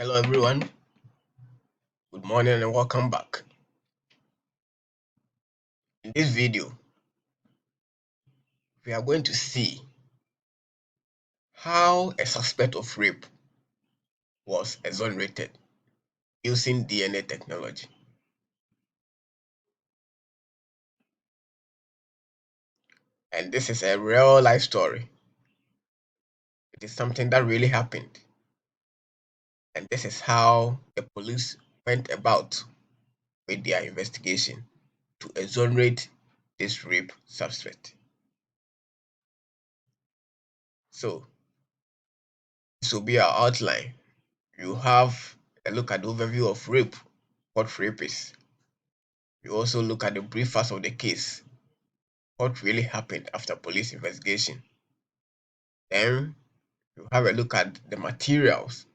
Hello everyone, good morning and welcome back. In this video, we are going to see how a suspect of rape was exonerated using DNA technology. And this is a real life story. It is something that really happened. And this is how the police went about with their investigation to exonerate this rape suspect. So, this will be our outline. You have a look at the overview of rape, what rape is. You also look at the brief facts of the case, what really happened after police investigation. Then you have a look at the materials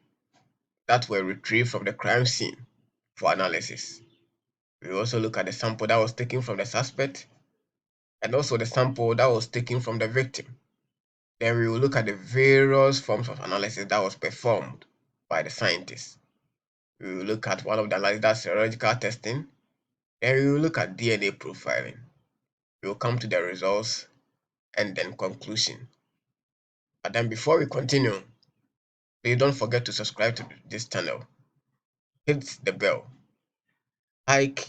that were retrieved from the crime scene for analysis. We also look at the sample that was taken from the suspect and also the sample that was taken from the victim. Then we will look at the various forms of analysis that was performed by the scientists. We will look at one of the analyses, that's serological testing. Then we will look at DNA profiling. We will come to the results and then conclusion. But then before we continue, please don't forget to subscribe to this channel. Hit the bell, like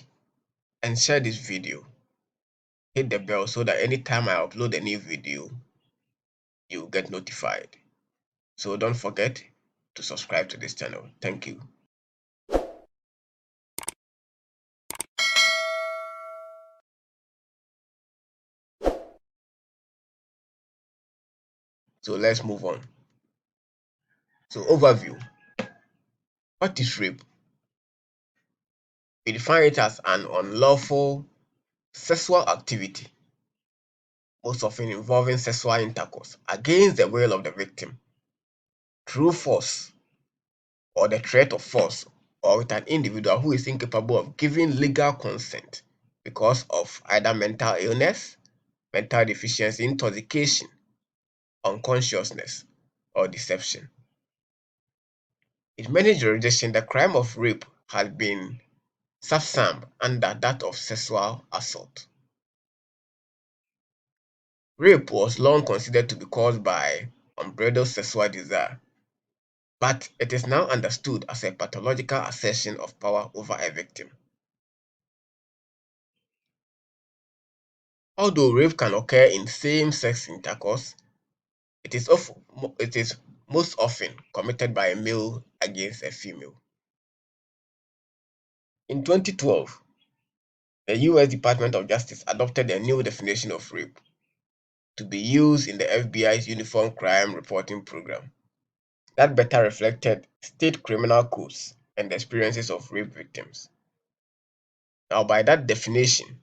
and share this video. Hit the bell so that anytime I upload a new video, you will get notified. So don't forget to subscribe to this channel. Thank you. So let's move on. So overview. What is rape? We define it as an unlawful sexual activity, most often involving sexual intercourse against the will of the victim, through force or the threat of force, or with an individual who is incapable of giving legal consent because of either mental illness, mental deficiency, intoxication, unconsciousness, or deception. In many jurisdictions, the crime of rape has been subsumed under that of sexual assault. Rape was long considered to be caused by unbridled sexual desire, but it is now understood as a pathological assertion of power over a victim. Although rape can occur in same-sex intercourse, it is most often committed by a male against a female. In 2012, the US Department of Justice adopted a new definition of rape to be used in the FBI's Uniform Crime Reporting Program that better reflected state criminal codes and the experiences of rape victims. Now, by that definition,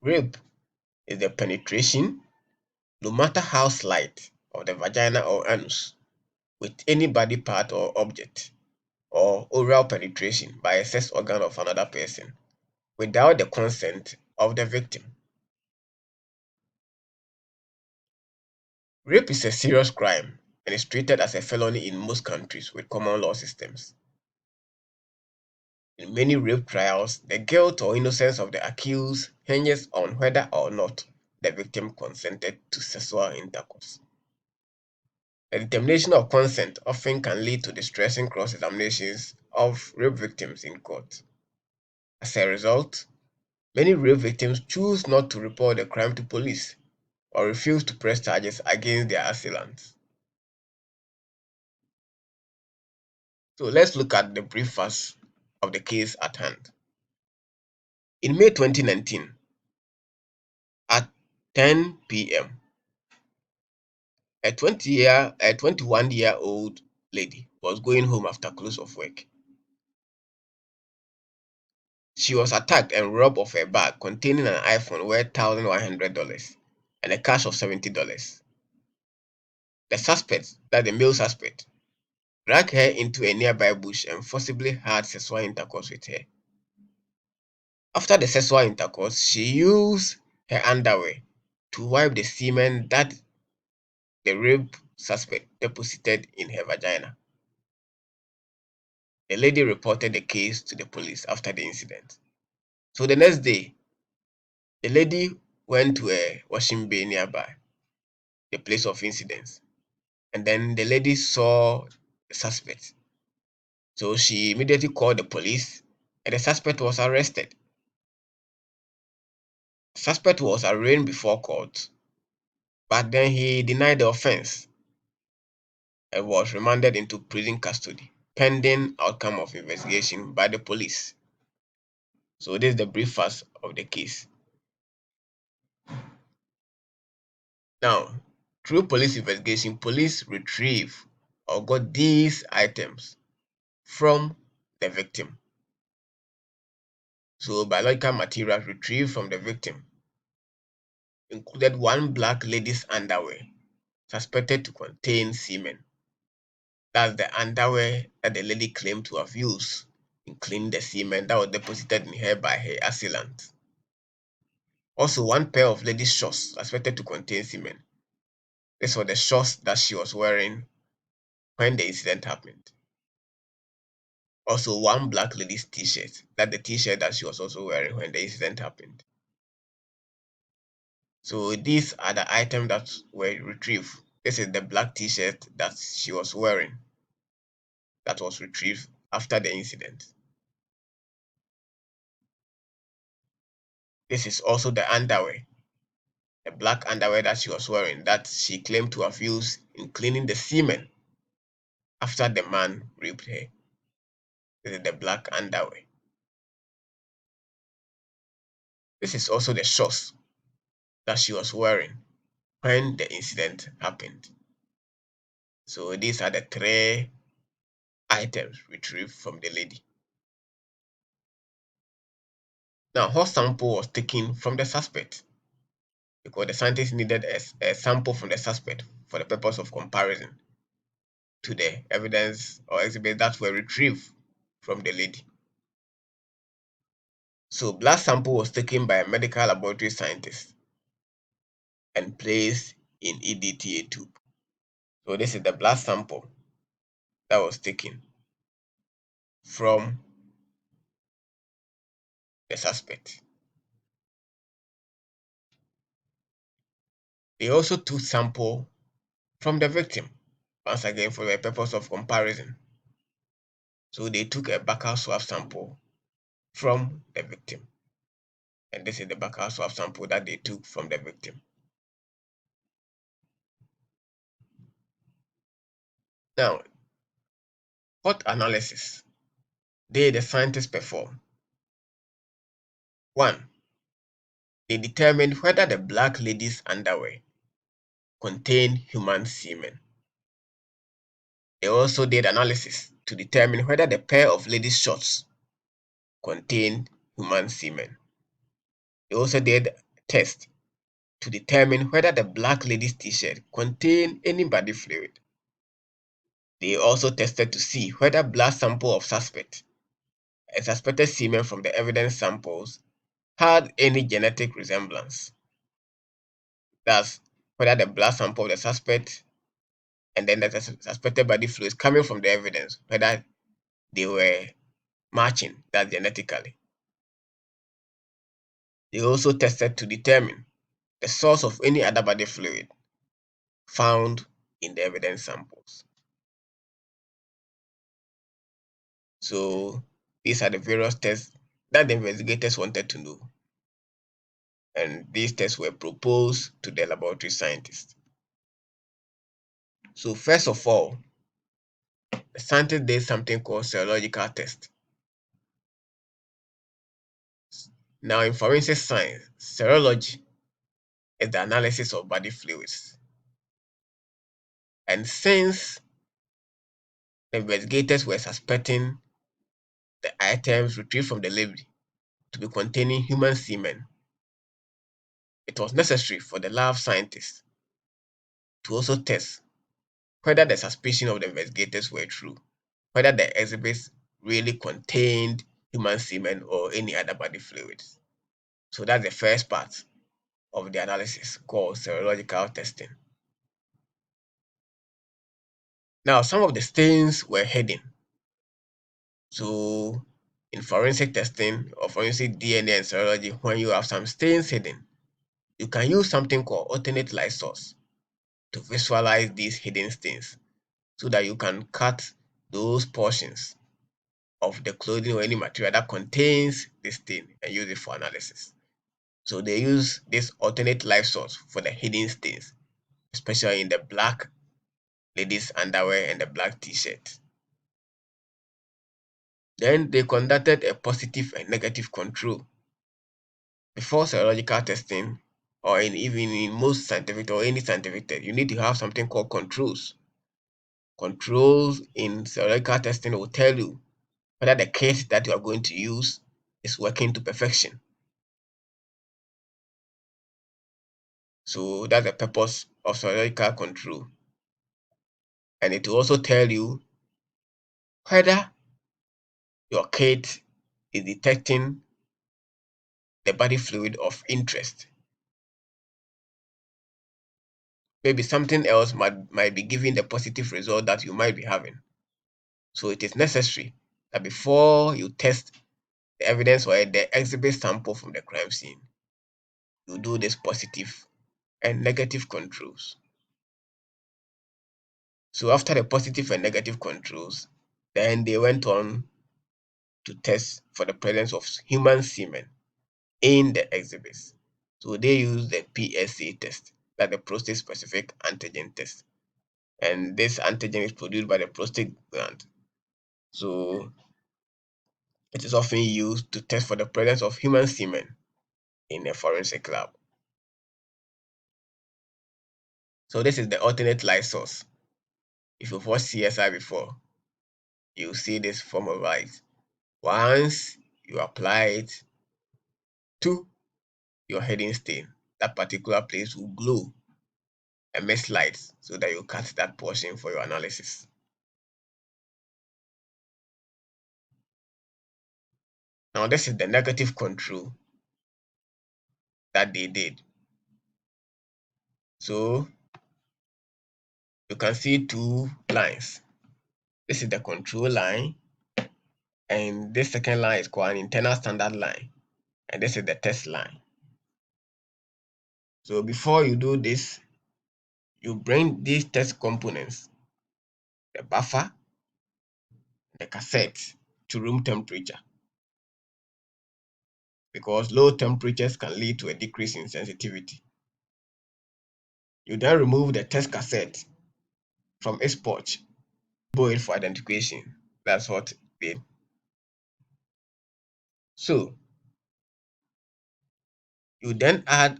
rape is the penetration, no matter how slight, of the vagina or anus with any body part or object, or oral penetration by a sex organ of another person without the consent of the victim. Rape is a serious crime and is treated as a felony in most countries with common law systems. In many rape trials, the guilt or innocence of the accused hinges on whether or not the victim consented to sexual intercourse. The determination of consent often can lead to distressing cross-examinations of rape victims in court. As a result, many rape victims choose not to report the crime to police or refuse to press charges against their assailants. So let's look at the brief facts of the case at hand. In May 2019, at 10 p.m., a 21-year-old lady was going home after close of work. She was attacked and robbed of a bag containing an iPhone worth $1,100 and a cash of $70. The suspect, that the male suspect, dragged her into a nearby bush and forcibly had sexual intercourse with her. After the sexual intercourse, she used her underwear to wipe the semen that the rape suspect deposited in her vagina. The lady reported the case to the police after the incident. So the next day, the lady went to a washing bay nearby the place of incident, and then the lady saw the suspect. So she immediately called the police, and the suspect was arrested. The suspect was arraigned before court, but then he denied the offense and was remanded into prison custody pending outcome of investigation by the police. So this is the brief facts of the case. Now, through police investigation, police retrieve or got these items from the victim. So biological materials retrieved from the victim included one black lady's underwear suspected to contain semen. That's the underwear that the lady claimed to have used in cleaning the semen that was deposited in her by her assailant. Also, one pair of ladies' shorts suspected to contain semen. These were the shorts that she was wearing when the incident happened. Also, one black lady's t-shirt, that the t-shirt that she was also wearing when the incident happened. So these are the items that were retrieved. This is the black t-shirt that she was wearing that was retrieved after the incident. This is also the underwear, the black underwear that she was wearing that she claimed to have used in cleaning the semen after the man raped her. This is the black underwear. This is also the shorts that she was wearing when the incident happened. So these are the three items retrieved from the lady. Now, her sample was taken from the suspect because the scientists needed a sample from the suspect for the purpose of comparison to the evidence or exhibits that were retrieved from the lady. So blood sample was taken by a medical laboratory scientist and placed in EDTA tube. So this is the blood sample that was taken from the suspect. They also took sample from the victim, once again for the purpose of comparison. So they took a buccal swab sample from the victim. And this is the buccal swab sample that they took from the victim. Now, what analysis did the scientists perform? One, they determined whether the black lady's underwear contained human semen. They also did analysis to determine whether the pair of ladies' shorts contained human semen. They also did tests to determine whether the black lady's t-shirt contained any body fluid. They also tested to see whether blood sample of suspect and suspected semen from the evidence samples had any genetic resemblance. That's whether the blood sample of the suspect and then the suspected body fluids coming from the evidence, whether they were matching that genetically. They also tested to determine the source of any other body fluid found in the evidence samples. So these are the various tests that the investigators wanted to know. And these tests were proposed to the laboratory scientists. So first of all, the scientists did something called serological test. Now in forensic science, serology is the analysis of body fluids. And since the investigators were suspecting the items retrieved from the lady to be containing human semen, it was necessary for the lab scientists to also test whether the suspicion of the investigators were true, whether the exhibits really contained human semen or any other body fluids. So that's the first part of the analysis called serological testing. Now, some of the stains were hidden So in forensic testing or forensic DNA and serology, when you have some stains hidden, you can use something called alternate light source to visualize these hidden stains so that you can cut those portions of the clothing or any material that contains this stain and use it for analysis. So they use this alternate light source for the hidden stains, especially in the black ladies' underwear and the black t-shirt. Then they conducted a positive and negative control. Before serological testing, or even in most scientific or any scientific test, you need to have something called controls. Controls in serological testing will tell you whether the kit that you are going to use is working to perfection. So that's the purpose of serological control. And it will also tell you whether your kit is detecting the body fluid of interest. Maybe something else might be giving the positive result that you might be having. So it is necessary that before you test the evidence or the exhibit sample from the crime scene, you do this positive and negative controls. So after the positive and negative controls, then they went on to test for the presence of human semen in the exhibits. So they used the PSA test, that's the prostate specific antigen test. And this antigen is produced by the prostate gland. So it is often used to test for the presence of human semen in a forensic lab. So this is the alternate light source. If you've watched CSI before, you see this form of light. Once you apply it to your hidden stain, that particular place will glow and emit light so that you cut that portion for your analysis. Now this is the negative control that they did. So you can see two lines. This is the control line, and this second line is called an internal standard line, and this is the test line. So before you do this, you bring these test components, the buffer, the cassette, to room temperature, because low temperatures can lead to a decrease in sensitivity. You then remove the test cassette from its pouch, boil for identification. That's what they did. So you then add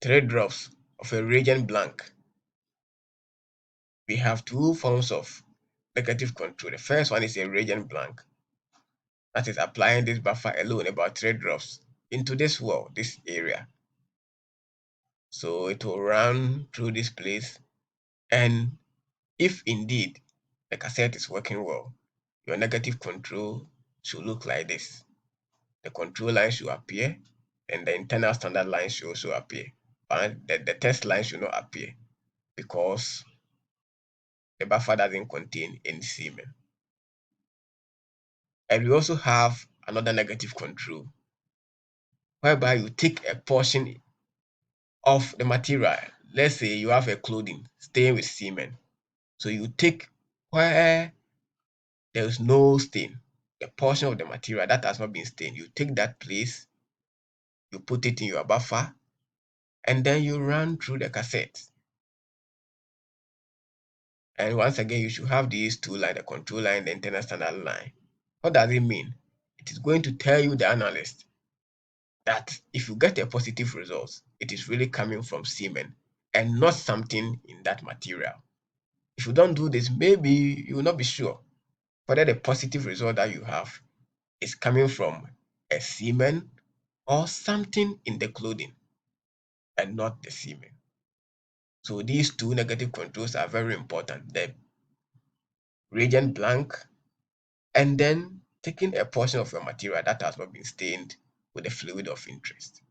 3 drops of a reagent blank. We have two forms of negative control. The first one is a reagent blank. That is applying this buffer alone, about 3 drops, into this wall, this area. So it will run through this place, and if indeed the cassette is working well, your negative control should look like this. The control line should appear, and the internal standard line should also appear. But the test line should not appear because the buffer doesn't contain any semen. And we also have another negative control, whereby you take a portion of the material. Let's say you have a clothing stained with semen. So you take where there is no stain, the portion of the material that has not been stained, you take that place, you put it in your buffer, and then you run through the cassette. And once again, you should have these two lines, the control line, the internal standard line. What does it mean? It is going to tell you, the analyst, that if you get a positive result, it is really coming from semen and not something in that material. If you don't do this, maybe you will not be sure whether the positive result that you have is coming from a semen or something in the clothing and not the semen. So these two negative controls are very important. The reagent blank, and then taking a portion of your material that has not been stained with the fluid of interest.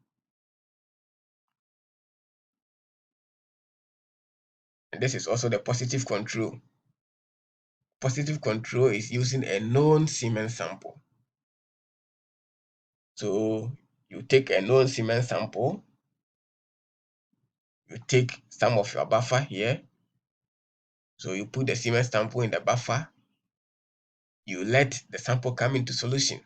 And this is also the positive control. positive control is using a known semen sample. So you take a known semen sample, you take some of your buffer here. So you put the semen sample in the buffer, you let the sample come into solution.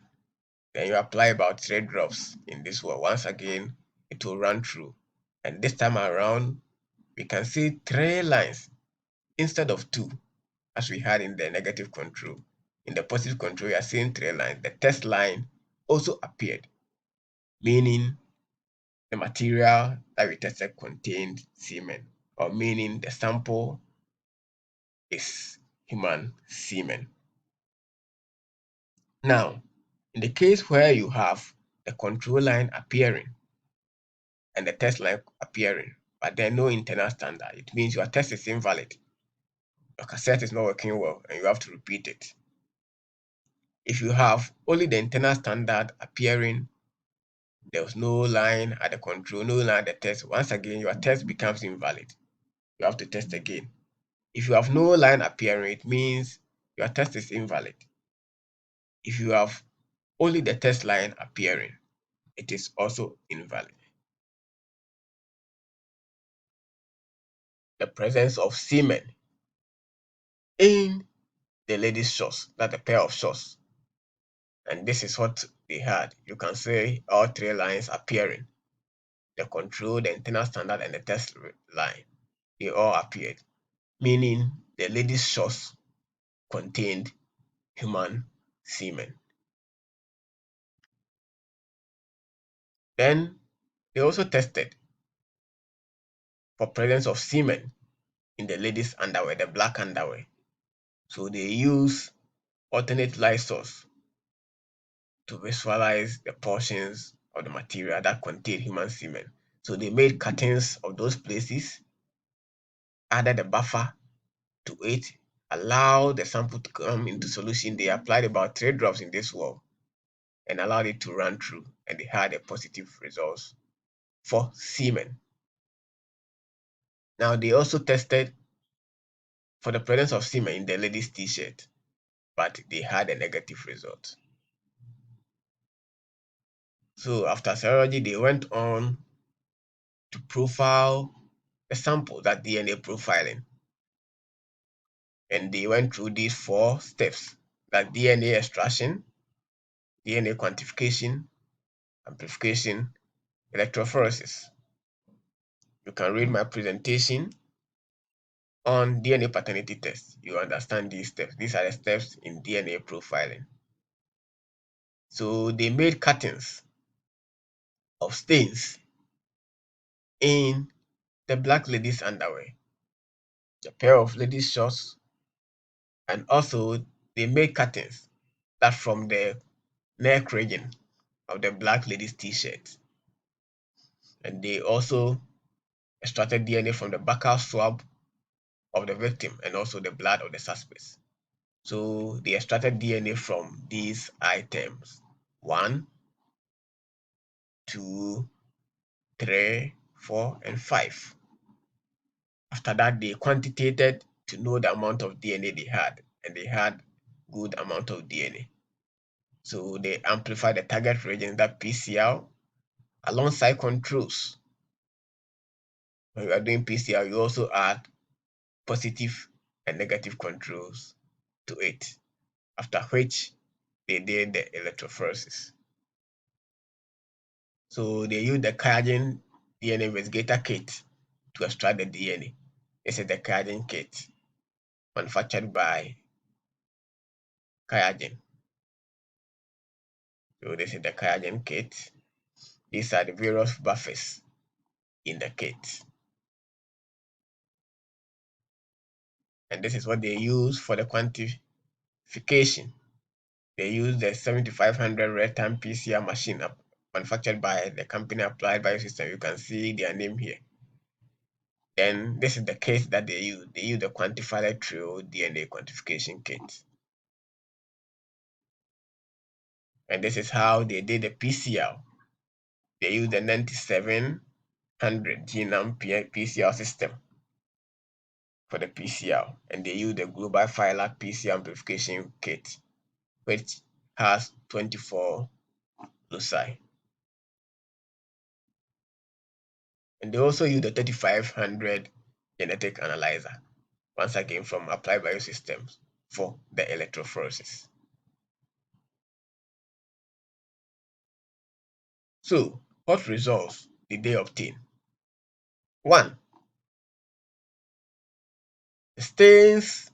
Then you apply about 3 drops in this one. Once again, it will run through. And this time around, we can see 3 lines instead of 2, as we had in the negative control. In the positive control, we are seeing 3 lines. The test line also appeared, meaning the material that we tested contained semen, or meaning the sample is human semen. Now, in the case where you have the control line appearing and the test line appearing, but there no internal standard, it means your test is invalid. Your cassette is not working well and you have to repeat it. If you have only the internal standard appearing, there was no line at the control, no line at the test, once again, your test becomes invalid. You have to test again. If you have no line appearing, it means your test is invalid. If you have only the test line appearing, it is also invalid. The presence of semen in the lady's shorts, that's a pair of shorts. And this is what they had. You can see all 3 lines appearing. The control, the internal standard, and the test line. They all appeared, meaning the lady's shorts contained human semen. Then they also tested for presence of semen in the lady's underwear, the black underwear. So they use alternate light source to visualize the portions of the material that contain human semen. So they made curtains of those places, added a buffer to it, allowed the sample to come into solution. They applied about 3 drops in this wall and allowed it to run through, and they had a positive results for semen. Now they also tested for the presence of semen in the lady's t-shirt, but they had a negative result. So after serology, they went on to profile the sample, that DNA profiling. And they went through these 4 steps, that DNA extraction, DNA quantification, amplification, electrophoresis. You can read my presentation on DNA paternity test. You understand these steps. These are the steps in DNA profiling. So they made cuttings of stains in the black lady's underwear, the pair of ladies' shorts, and also they made cuttings that from the neck region of the black lady's t-shirt. And they also extracted DNA from the buccal swab of the victim and also the blood of the suspects. So they extracted DNA from these items: 1, 2, 3, 4, and 5. After that, they quantitated to know the amount of DNA they had, and they had good amount of DNA. So they amplified the target region, that PCR, alongside controls. When you are doing PCR, you also add positive and negative controls to it, after which they did the electrophoresis. So they used the QIAGEN DNA investigator kit to extract the DNA. This is the QIAGEN kit manufactured by QIAGEN. So this is the QIAGEN kit. These are the various buffers in the kit. And this is what they use for the quantification. They use the 7500 real-time PCR machine manufactured by the company Applied Biosystem. You can see their name here. Then this is the kit that they use. They use the quantified trio DNA quantification kit. And this is how they did the PCR. They use the 9700 genome PCR system. for the PCR, and they use the global filer PCR amplification kit, which has 24 loci. And they also use the 3500 genetic analyzer, once again from Applied Biosystems, for the electrophoresis. So, what results did they obtain? 1. The stains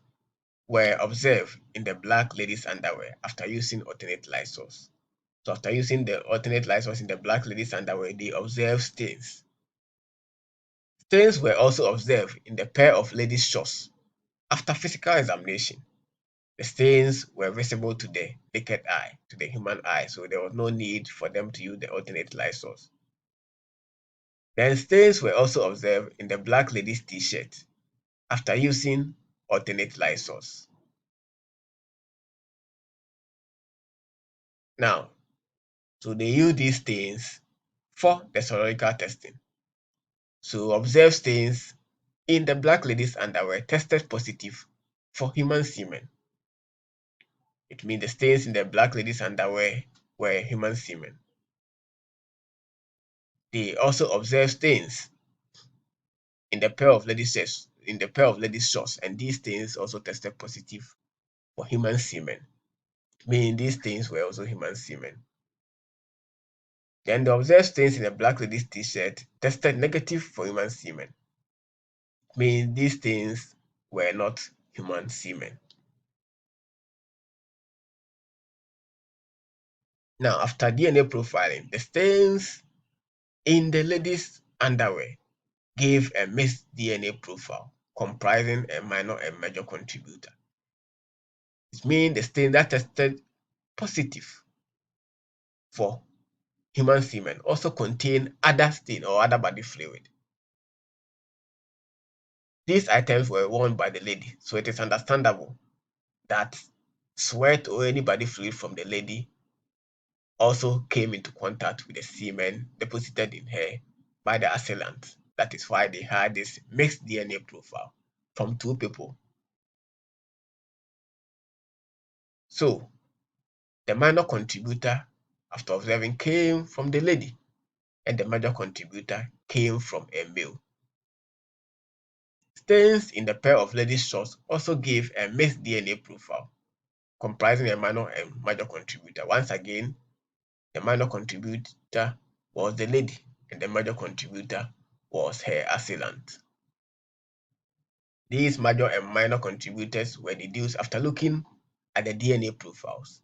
were observed in the black lady's underwear after using alternate light source. So after using the alternate light source in the black lady's underwear, they observed stains. Stains were also observed in the pair of ladies' shorts. After physical examination, the stains were visible to the naked eye, to the human eye, so there was no need for them to use the alternate light source. Then stains were also observed in the black lady's t-shirt after using alternate light source. Now, so they use these stains for the serological testing. So observed stains in the black lady's underwear tested positive for human semen. It means the stains in the black lady's underwear were human semen. They also observed stains in the pair of ladies' shorts, and these stains also tested positive for human semen. Meaning these stains were also human semen. Then the observed stains in the black lady's t-shirt tested negative for human semen. Meaning these stains were not human semen. Now, after DNA profiling, the stains in the lady's underwear gave a mixed DNA profile comprising a minor and major contributor. It means the stain that tested positive for human semen also contain other stain or other body fluid. These items were worn by the lady, so it is understandable that sweat or any body fluid from the lady also came into contact with the semen deposited in her by the assailant. That is why they had this mixed DNA profile from two people. So, the minor contributor, after observing, came from the lady, and the major contributor came from a male. Stains in the pair of ladies' shorts also gave a mixed DNA profile, comprising a minor and major contributor. Once again, the minor contributor was the lady, and the major contributor was her assailant. These major and minor contributors were deduced after looking at the DNA profiles.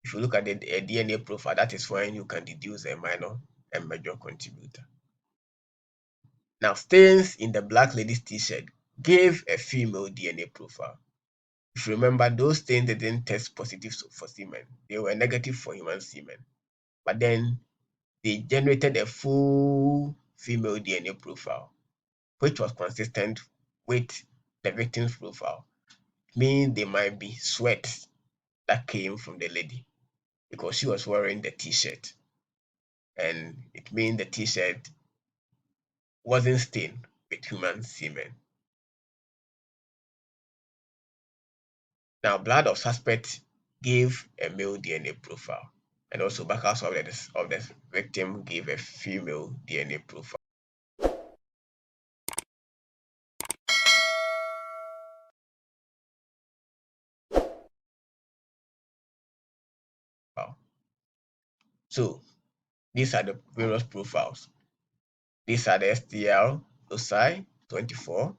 If you look at the DNA profile, that is when you can deduce a minor and major contributor. Now, stains in the black lady's t-shirt gave a female DNA profile. If you remember, those stains didn't test positive for semen. They were negative for human semen. But then they generated a full female DNA profile, which was consistent with the victim's profile. Meaning they might be sweat that came from the lady because she was wearing the t-shirt. And it means the t-shirt wasn't stained with human semen. Now, blood of suspect gave a male DNA profile, and also backups of the victim gave a female DNA profile. So, these are the various profiles. These are the STL loci 24.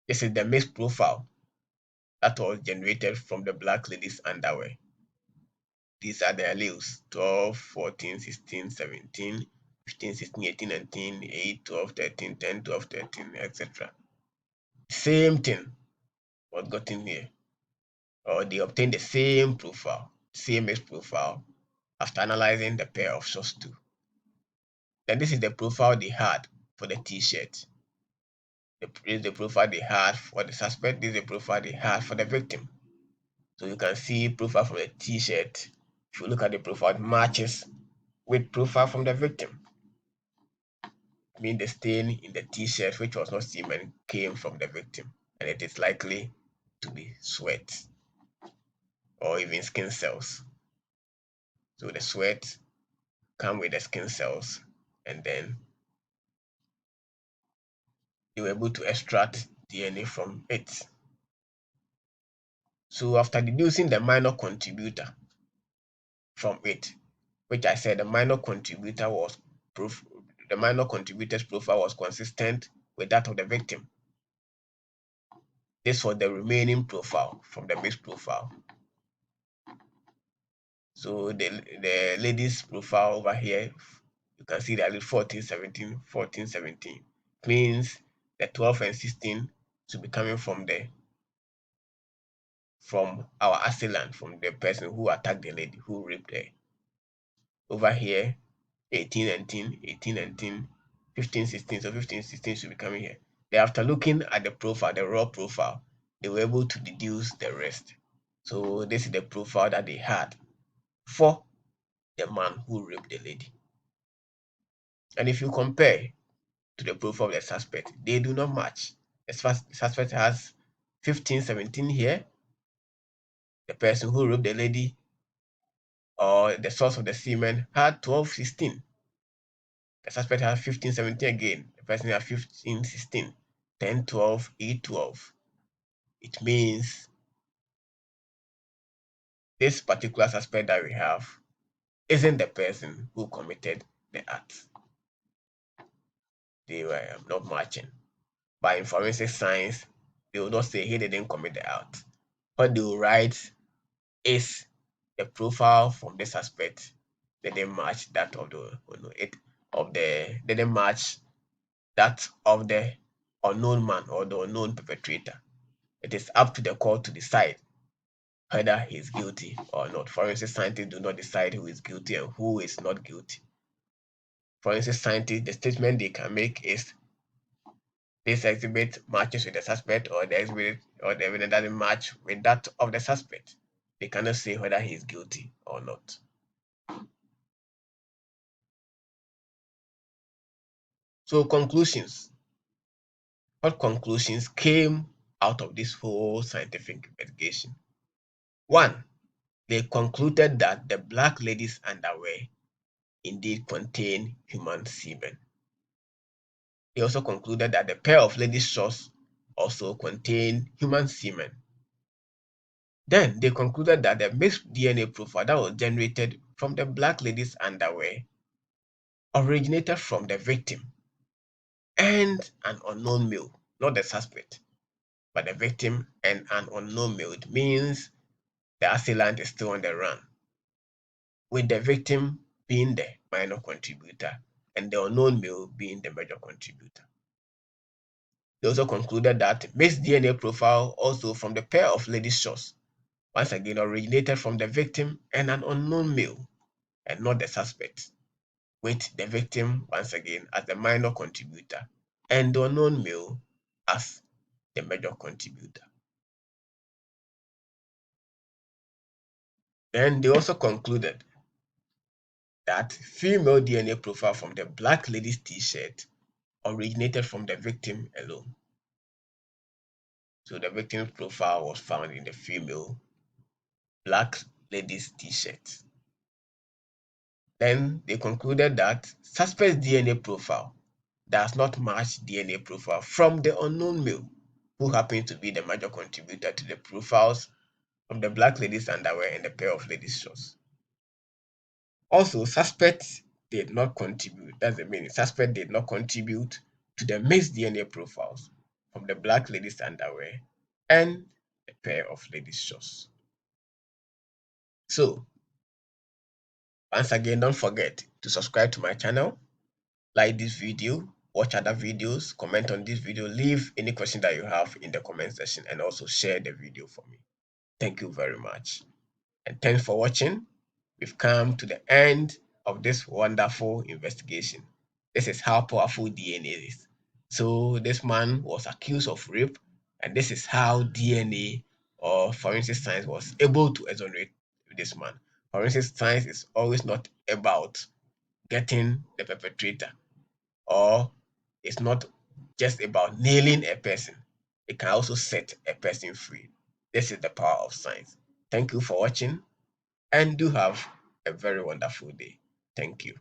This is the mixed profile that was generated from the black lady's underwear. These are the alleles 12, 14, 16, 17, 15, 16, 18, 19, 8, 12, 13, 10, 12, 13, etc. Same thing was gotten here, or they obtained the same profile, same mixed profile after analyzing the pair of shorts too. Then this is the profile they had for the t-shirt. This is the profile they had for the suspect. This is the profile they had for the victim. So you can see profile from the t-shirt. If you look at the profile, it matches with profile from the victim. means the stain in the t-shirt, which was not semen, came from the victim, and it is likely to be sweat or even skin cells. So the sweat come with the skin cells, and then they were able to extract DNA from it. So after deducing the minor contributor from it, which I said the minor contributor's profile was consistent with that of the victim. This was the remaining profile from the mixed profile. So the lady's profile over here, you can see that 14, 17, 14, 17 means the 12 and 16 should be coming from our assailant, from the person who attacked the lady, who raped her. Over here, 18 and 10, 18 and 10, 15, 16. So 15, 16 should be coming here. Then after looking at the profile, the raw profile, they were able to deduce the rest. So this is the profile that they had for the man who raped the lady. And if you compare to the profile of the suspect, they do not match. The suspect has 15, 17 here. The person who raped the lady or the source of the semen had 12, 16. The suspect has 15, 17 again. The person has 15, 16, 10, 12, 8, 12. It means this particular suspect that we have isn't the person who committed the act. They were not matching. But in forensic science, they will not say he didn't commit the act. What they will write is the profile from the suspect didn't match that of didn't match that of the unknown man or the unknown perpetrator. It is up to the court to decide whether he is guilty or not. Forensic scientists do not decide who is guilty and who is not guilty. Forensic scientists, the statement they can make is this exhibit matches with the suspect, or the exhibit or the evidence doesn't match with that of the suspect. They cannot say whether he is guilty or not. So conclusions. What conclusions came out of this whole scientific investigation? One, they concluded that the black lady's underwear indeed contained human semen. They also concluded that the pair of ladies' shorts also contained human semen. Then they concluded that the mixed DNA profile that was generated from the black lady's underwear originated from the victim and an unknown male, not the suspect, but the victim and an unknown male. It means the assailant is still on the run, with the victim being the minor contributor and the unknown male being the major contributor. They also concluded that mixed DNA profile also from the pair of ladies' shorts once again originated from the victim and an unknown male and not the suspect, with the victim once again as the minor contributor and the unknown male as the major contributor. Then they also concluded that female DNA profile from the black lady's t-shirt originated from the victim alone. So the victim's profile was found in the female black lady's t-shirt. Then they concluded that suspect's DNA profile does not match DNA profile from the unknown male, who happens to be the major contributor to the profiles from the black lady's underwear and the pair of ladies' shorts. Also, suspect did not contribute. That's the meaning. Suspect did not contribute to the mixed DNA profiles from the black lady's underwear and a pair of ladies' shorts. So, once again, don't forget to subscribe to my channel, like this video, watch other videos, comment on this video, leave any question that you have in the comment section, and also share the video for me. Thank you very much. And thanks for watching. We've come to the end of this wonderful investigation. This is how powerful DNA is. So this man was accused of rape, and this is how DNA or forensic science was able to exonerate this man. Forensic science is always not about getting the perpetrator or It's not just about nailing a person, it can also set a person free. This is the power of science. Thank you for watching and do have a very wonderful day. Thank you.